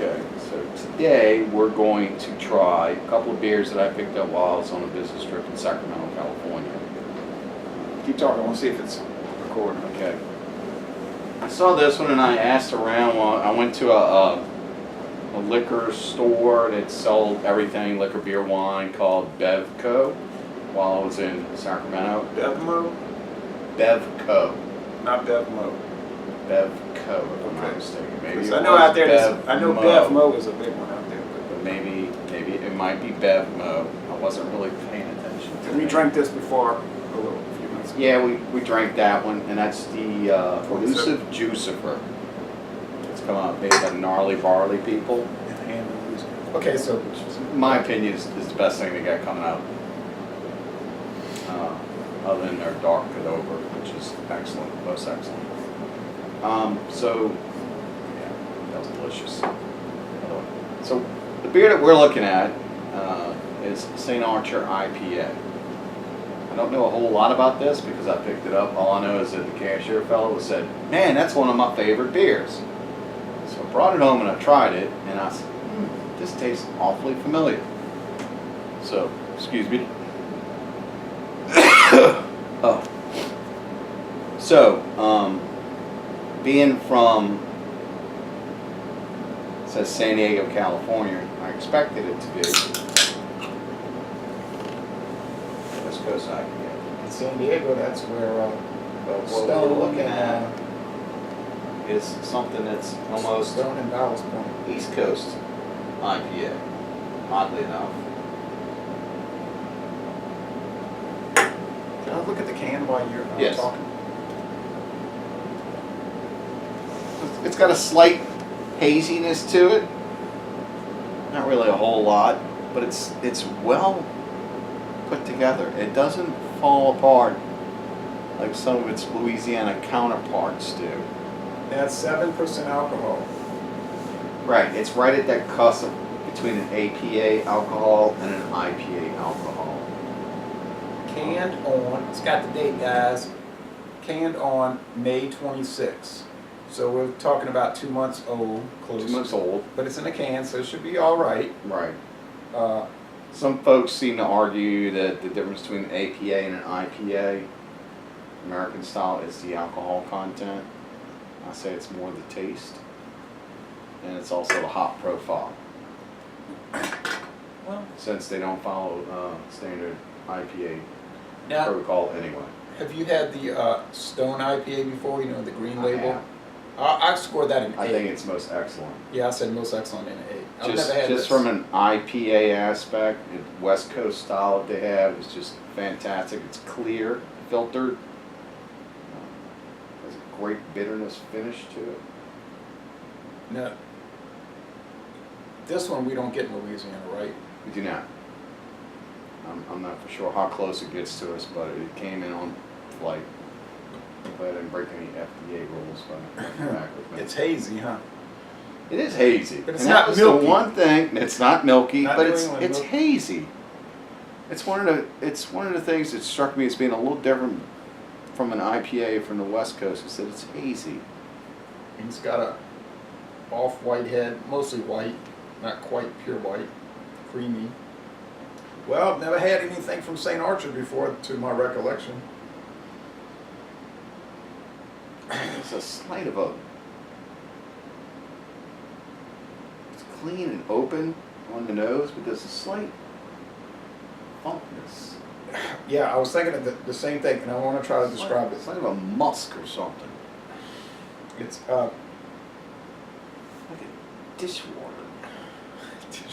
Okay, so today we're going to try a couple of beers that I picked up while I was on a business trip in Sacramento, California. Keep talking. I want to see if it's recording. Okay. I saw this one and I asked around. I went to a liquor store that sold everything, liquor, beer, wine, called Bevco while I was in Sacramento. Bevmo? Bevco. Not Bevmo. Bevco, if I'm not mistaken. Maybe I know out there. Bevmo. I know Bevmo is a big one out there. But maybe it might be Bevmo. I wasn't really paying attention to And we it. drank this before a few months ago. Yeah, we drank that one, and that's the Elusive Juicifer. It's come out made by Gnarly Barley people. Okay, so In my opinion, is the best thing they got coming out. Other than their Dark Cadover, which is excellent, most excellent. So, yeah, that was delicious. So, the beer that we're looking at is St. Archer IPA. I don't know a whole lot about this because I picked it up. All I know is that the cashier fellow said, "Man, that's one of my favorite beers." So I brought it home and I tried it, and I said, this tastes awfully familiar. So, excuse me. Oh. So, being from, it says San Diego, California, I expected it to be West Coast IPA. in San Diego, that's where But what Stone we're looking and, at is something that's almost Stone and Ballast Point. East Coast IPA, oddly enough. Can I look at the can while you're Yes. talking? It's got a slight haziness to it. Not really a whole lot, but it's well put together. It doesn't fall apart like some of its Louisiana counterparts do. That's 7% alcohol. Right, it's right at that cusp between an APA alcohol and an IPA alcohol. Canned on, it's got the date, guys. Canned on May 26th. So we're talking about 2 months old, close. 2 months old. But it's in a can, so it should be all right. Right. Uh, Some folks seem to argue that the difference between an APA and an IPA, American style, is the alcohol content. I say it's more the taste, and it's also the hop profile. well, Since they don't follow standard IPA now, protocol anyway. have you had the Stone IPA before? You know, the green I label? have. I scored that an I A. think it's most excellent. Yeah, I said most excellent in an A. I've Just never had this. from an IPA aspect, the West Coast style that they have is just fantastic. It's clear, filtered, has a great bitterness finish to it. Now, this one we don't get in Louisiana, right? We do not. I'm not for sure how close it gets to us, but it came in on flight. But I didn't break any FDA rules by coming back with me. It's hazy, huh? It is hazy. But it's and not that was milky. The one thing. It's not milky, Not but New it's England milk. hazy. It's one of the things that struck me as being a little different from an IPA from the West Coast is that it's hazy. It's got a off-white head, mostly white, not quite pure white, creamy. Well, I've never had anything from St. Archer before, to my recollection. There's a slight of a. It's clean and open on the nose, but there's a slight funkness. Yeah, I was thinking of the same thing, and I want to try to describe it. It's like a musk or something. It's Like a dishwater.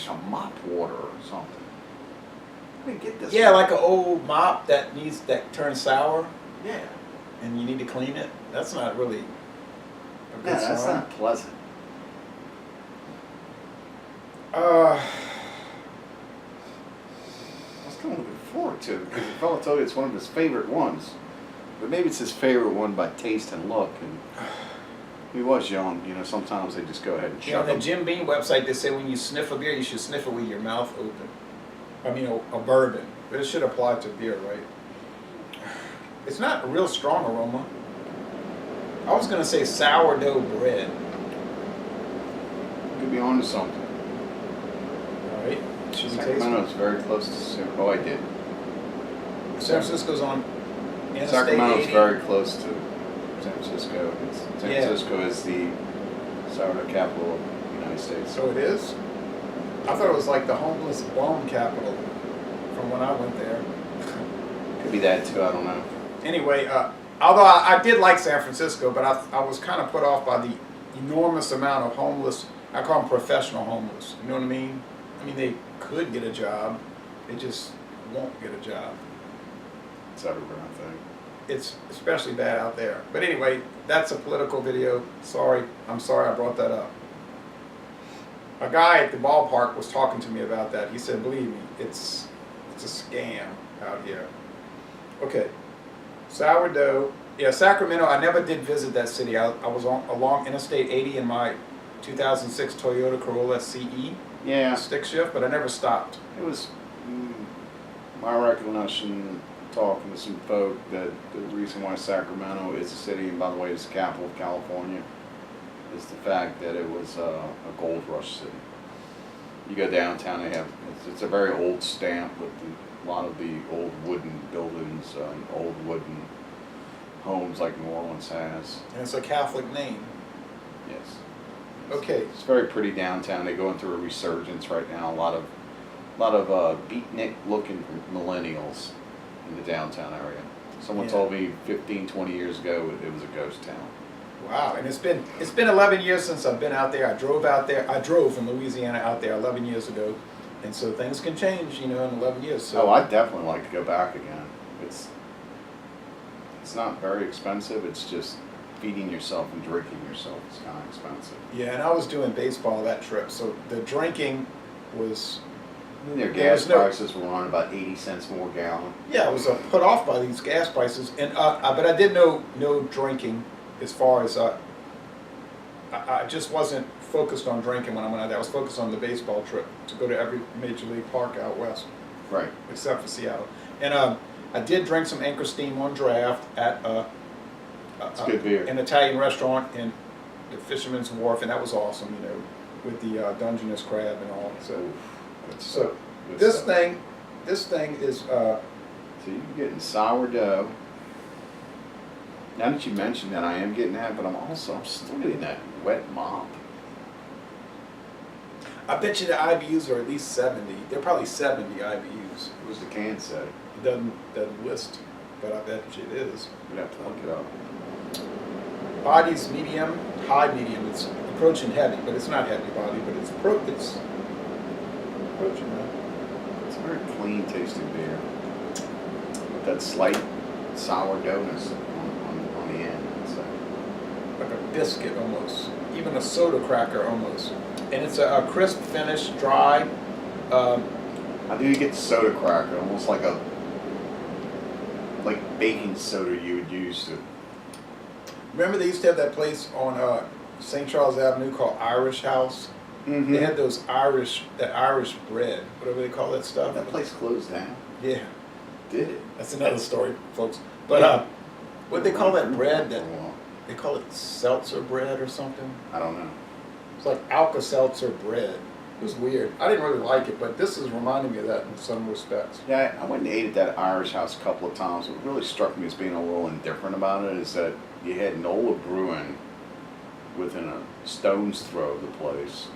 A mop water or something. I didn't get this. yeah, like an old mop that turns sour, Yeah. and you need to clean it. That's not really a good Yeah, that's sign. not pleasant. Uh, I was kind of looking forward to it because the fellow told me it's one of his favorite ones. But maybe it's his favorite one by taste and look. And he was young, you know, sometimes they just go ahead and You know, chuck on the them. Jim Beam website, they say when you sniff a beer, you should sniff it with your mouth open. I mean, a bourbon. But it should apply to beer, right? It's not a real strong aroma. I was going to say sourdough bread. could be onto something. All right. Should we taste Sacramento it? is very close to Simcoe. Oh, I did. San Francisco's on Interstate Sacramento is 80. very close to San Francisco. San Yeah. Francisco is the sourdough capital of the United States. So it is? I thought it was like the homeless bum capital from when I went there. Could be that too. I don't know. Anyway, although I did like San Francisco, but I was kind of put off by the enormous amount of homeless. I call them professional homeless. You know what I mean? I mean, they could get a job. They just won't get a job. It's everywhere, I think. It's especially bad out there. But anyway, that's a political video. I'm sorry I brought that up. A guy at the ballpark was talking to me about that. He said, believe me, it's a scam out here. Okay, sourdough. Yeah, Sacramento, I never did visit that city. I was along Interstate 80 in my 2006 Toyota Corolla CE Yeah, stick shift, but I never stopped. it was my recollection, talking to some folk, that the reason why Sacramento is a city, and by the way, it's the capital of California, is the fact that it was a gold rush city. You go downtown, it's a very old stamp with a lot of the old wooden buildings, old wooden homes like New Orleans has. And it's a Catholic name. Yes. Okay. It's very pretty downtown. They go through a resurgence right now. A lot of beatnik looking millennials in the downtown area. Someone Yeah. told me 15, 20 years ago it was a ghost town. Wow, and it's been 11 years since I've been out there. I drove out there. I drove from Louisiana out there 11 years ago, and so things can change, in 11 years. So Oh, I'd definitely like to go back again. It's not very expensive. It's just feeding yourself and drinking yourself is kind of expensive. yeah, and I was doing baseball that trip, so the drinking was Their There was gas no- prices were on about 80 cents more a gallon. I was put off by these gas prices, and but I did no drinking as far as I just wasn't focused on drinking when I went out there. I was focused on the baseball trip to go to every major league park out west, Right. except for Seattle. And I did drink some Anchor Steam on draft at It's good beer. an Italian restaurant in the Fisherman's Wharf, and that was awesome, with the Dungeness crab and all. So, Good so stuff. Good this stuff. thing is. So you're getting sourdough. Now that you mentioned that, I am getting that, but I'm still getting that wet mop. I bet you the IBUs are at least 70. They're probably 70 IBUs. What does the can say? It doesn't list, but I bet you it is. We'd have to look it up. Body's medium, high medium. It's approaching heavy, but it's not heavy body, but it's approaching that. It's a very clean tasting beer. With that slight sourdoughness on the end. So. Like a biscuit almost, even a soda cracker almost. And it's a crisp finish, dry. How do you get soda cracker? Almost like baking soda you would use to. Remember they used to have that place on St. Charles Avenue called Irish House? Mm-hmm. They had that Irish bread, whatever they call that stuff. That place closed down. Yeah, Did it? that's another story, folks. But what they call that bread? They call it seltzer bread or something. I don't know. It's like Alka-Seltzer bread. It was weird. I didn't really like it, but this is reminding me of that in some respects. Yeah, I went and ate at that Irish House a couple of times. What really struck me as being a little indifferent about it is that you had Nola Brewing within a stone's throw of the place,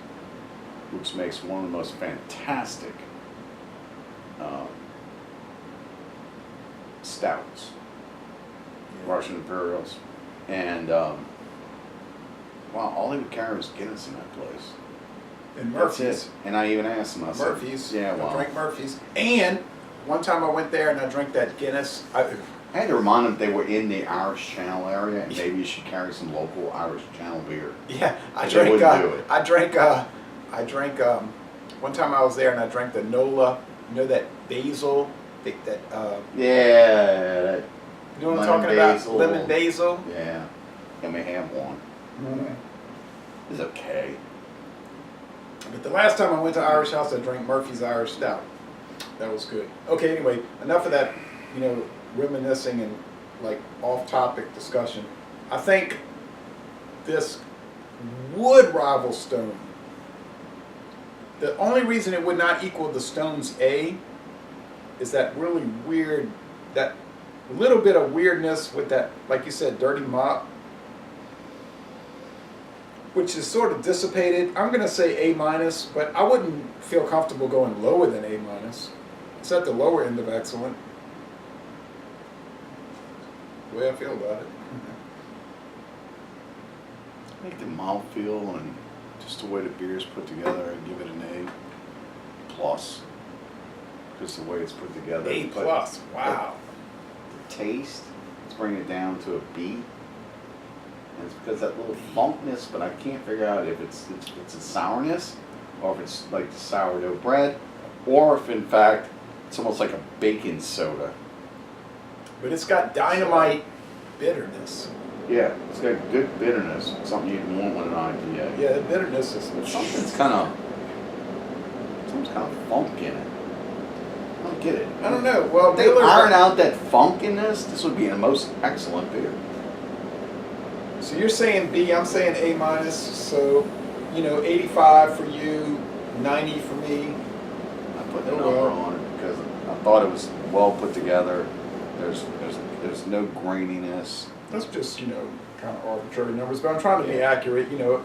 which makes one of the most fantastic stouts, Russian Imperials. And, wow, all they would carry was Guinness in that place. And That's Murphy's. it. And I even asked them, I said, Murphy's. yeah, I well. drank Murphy's. And one time I went there and I drank that Guinness. I had to remind them they were in the Irish Channel area, and maybe you should carry some local Irish Channel beer. Yeah, I They drank. wouldn't do it. I drank. One time I was there and I drank the Nola. That basil. Yeah. You know what I'm Lemon talking about? basil. Lemon basil. Yeah. I may have one. It's okay. But the last time I went to Irish House, I drank Murphy's Irish Stout. That was good. Okay, anyway, enough of that, reminiscing and off-topic discussion. I think this would rival Stone The only reason it would not equal the Stone's A is that really weird, that little bit of weirdness with that, like you said, dirty mop, which is sort of dissipated. I'm going to say A minus, but I wouldn't feel comfortable going lower than A minus. It's at the lower end of excellent. The way I feel about it. I think the mouthfeel and just the way the beer is put together, I'd give it an A plus. Just the way it's put together. A But plus, wow. the taste, let's bring it down to a B. And it's because that little funkness, but I can't figure out if it's a sourness, or if it's like the sourdough bread, or if in fact it's almost like a baking soda. But it's got dynamite bitterness. Yeah, it's got good bitterness, something you'd want with an IPA. Yeah, the bitterness is Something's kind of funk in it. I don't get it. I don't know. Well, If they iron out that funk in this would be the most excellent beer. So you're saying B, I'm saying A minus. So, 85 for you, 90 for me. I put the number on it because I thought it was well put together. There's no graininess. That's just, kind of arbitrary numbers, but I'm trying to be accurate. A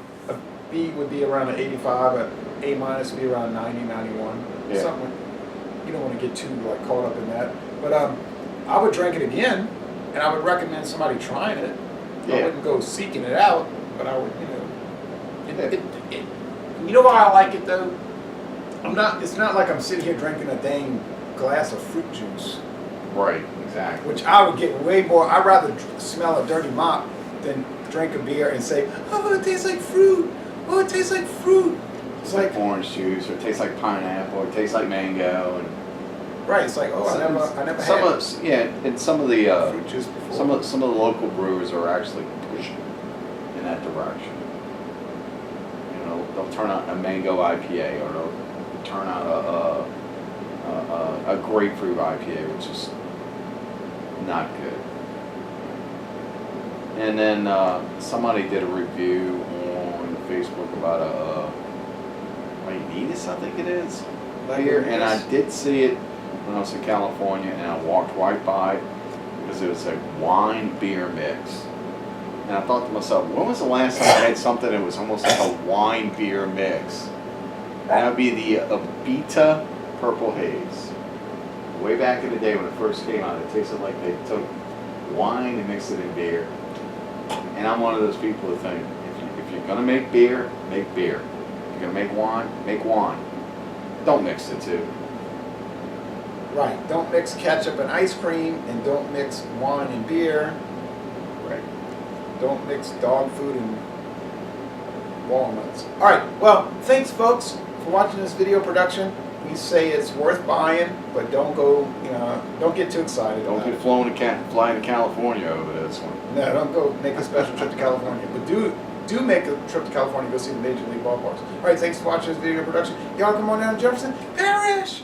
B would be around an 85, an A minus would be around 90, 91. Yeah. Something. You don't want to get too caught up in that. But I would drink it again, and I would recommend somebody trying it. Yeah. I wouldn't go seeking it out, but I would, you know why I like it though? It's not like I'm sitting here drinking a dang glass of fruit juice. Right, exactly. Which I would get way more. I'd rather smell a dirty mop than drink a beer and say, oh, it tastes like fruit. Oh, it tastes like fruit. It's like orange juice, or it tastes like pineapple, or it tastes like mango, and right. It's like, oh, I never had and some of the fruit juice before. some of the local brewers are actually pushing in that direction. They'll turn out a mango IPA, or they'll turn out a grapefruit IPA, which is not good. And then somebody did a review on Facebook about a Lagunitas, I think it is, beer, and I did see it when I was in California, and I walked right by because it was a wine beer mix. And I thought to myself, when was the last time I had something that was almost like a wine beer mix? And that would be the Abita Purple Haze. Way back in the day when it first came out, it tasted like they took wine and mixed it in beer. And I'm one of those people who think, if you're going to make beer, make beer. If you're going to make wine. Don't mix the two. Right. Don't mix ketchup and ice cream, and don't mix wine and beer. Right. Don't mix dog food and walnuts. All right. Well, thanks, folks, for watching this video production. We say it's worth buying, but don't get too excited. Don't get flying to California over this one. No, don't go make a special trip to California. But do make a trip to California, go see the Major League ballparks. All right, thanks for watching this video production. Y'all come on down to Jefferson Parish.